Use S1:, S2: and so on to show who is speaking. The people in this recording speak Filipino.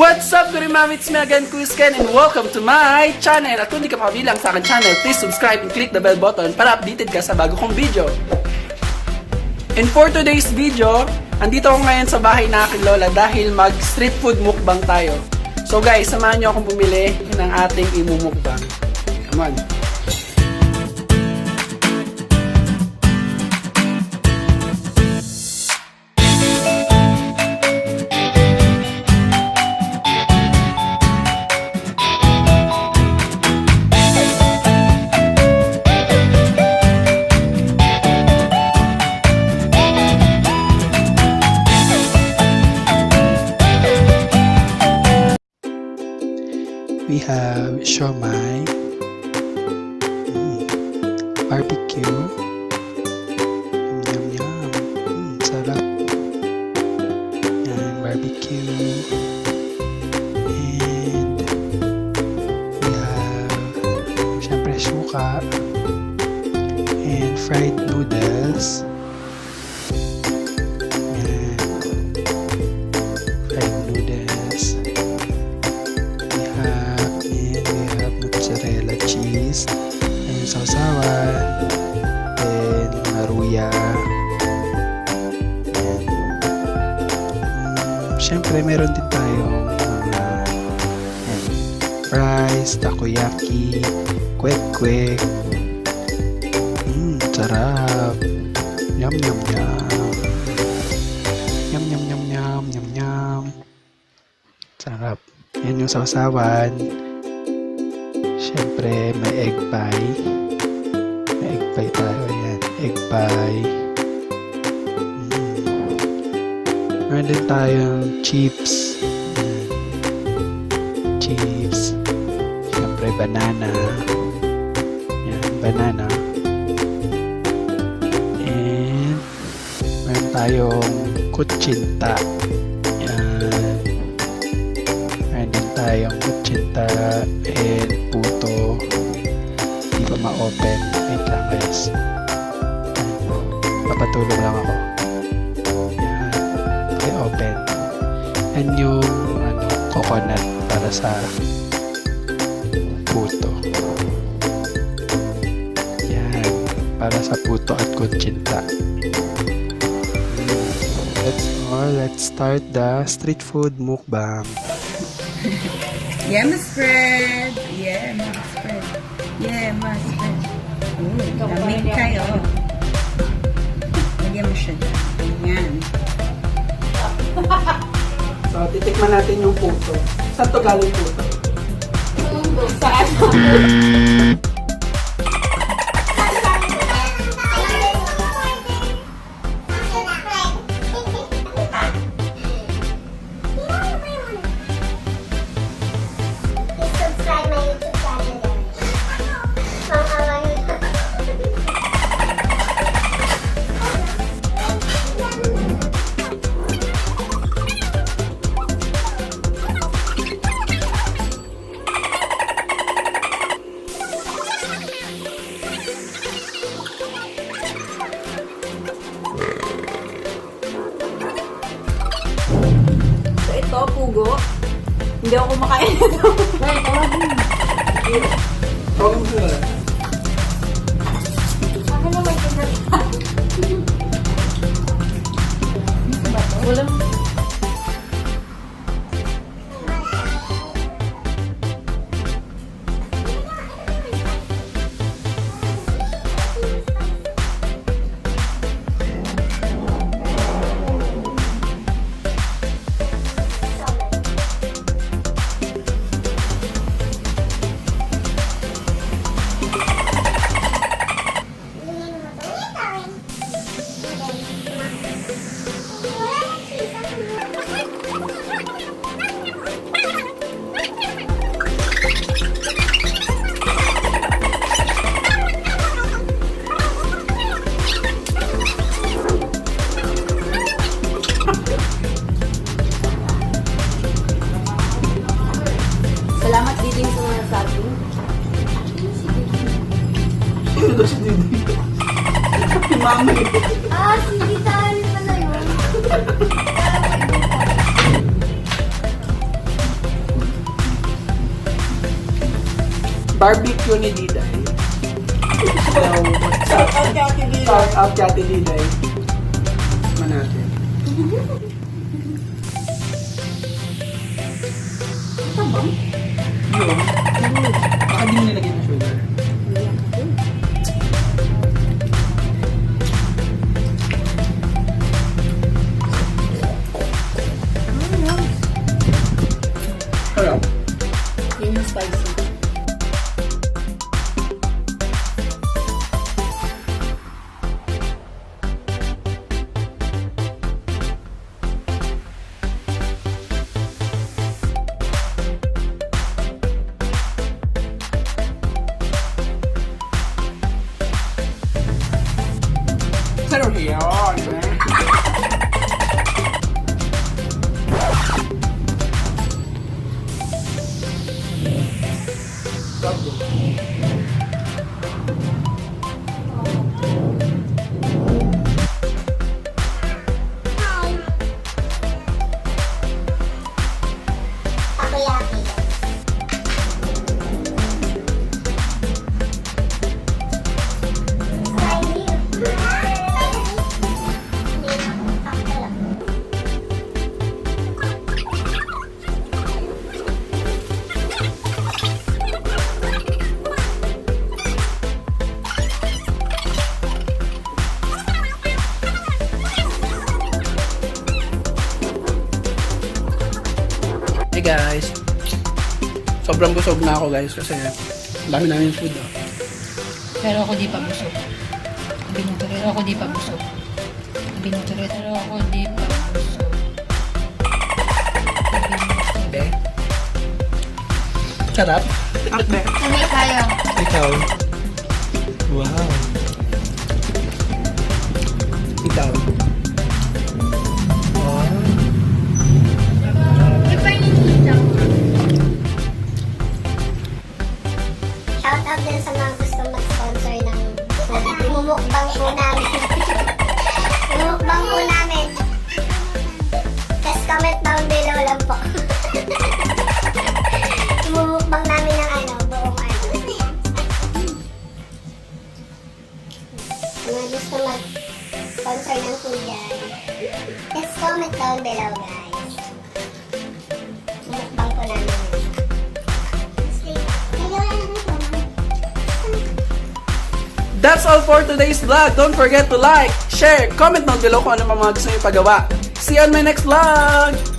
S1: What's up, good mami? It's me again, Kusken, and welcome to my channel. At kung di ka pa kabilang sa akin channel, please subscribe and click the bell button para updated ka sa bago kong video. And for today's video, andito ako ngayon sa bahay na aking lola dahil mag street food mukbang tayo. So guys, samahan nyo akong bumili ng ating imumukbang. Come on! We have siomai, barbecue, yum yum yum, sarap, yan, barbecue, and we have, syempre, suka, and fried noodles, yan, fried noodles. Mozzarella cheese, and sausawan, and maruya, and syempre meron din tayong mga rice, takoyaki, kwek-kwek. Sarap, yum yum yum, yum yum yum yum yum yum, sarap. Yan yung sausawan. Siyempre, may egg pie. May egg pie tayo. Ayan. Egg pie. Meron din tayong chips. Ayan. Chips. Siyempre, banana. Ayan, banana. And meron tayong kutsinta. Ayan. Meron din tayong kutsinta and puto. Hindi pa ma-open. Wait lang guys. Papatulong lang ako. Yan. Okay, open. Yan yung coconut para sa puto. Yan. Para sa puto at kutsinta. Let's start the street food mukbang.
S2: Yeah, my spread. Yeah, my spread. Yeah, my spread. Lamig kayo. Lagyan mo siya dyan. Ayan.
S1: So, titikman natin yung puto. Saan to galing puto?
S2: Saan? Ito, pugo. Hindi ako kumakain ito.
S1: Tawagin mo sila.
S2: Ako na may tinata. Walang... Salamat din sa mga sabi.
S1: Sino daw si Didi? Si Mami.
S2: Sige tayo pala yun.
S1: barbecue ni Diday. So,
S2: Shout out kay Ate Dila.
S1: shout out kay Ate Diday. Man natin.
S2: Tabang?
S1: Yun. Baka di mo nilagyan ng sugar. Sarap.
S2: Yun yung spicy.
S1: Sarap yun.
S3: Takoyaki.
S1: Hey guys. Sobrang busog na ako guys kasi ang dami namin food. Oh.
S4: Pero ako di pa busog. Sabi niya, pero ako di pa busog. Sabi niya, pero ako di pa busog.
S1: Okay. Sarap.
S2: Akbe.
S4: Sabi tayo.
S1: Ikaw. Wow. Ikaw. Wow.
S3: Shout out din sa mga gusto mag-sponsor ng mumukbang po namin. Mumukbang po namin. Just comment down below lang po. Mumukbang namin ng buong Mga gusto mag-sponsor ng food yan. Just comment down below guys. Mumukbang po namin.
S1: That's all for today's vlog. Don't forget to like, share, comment down below kung ano mga gusto nyo ipagawa. See you on my next vlog!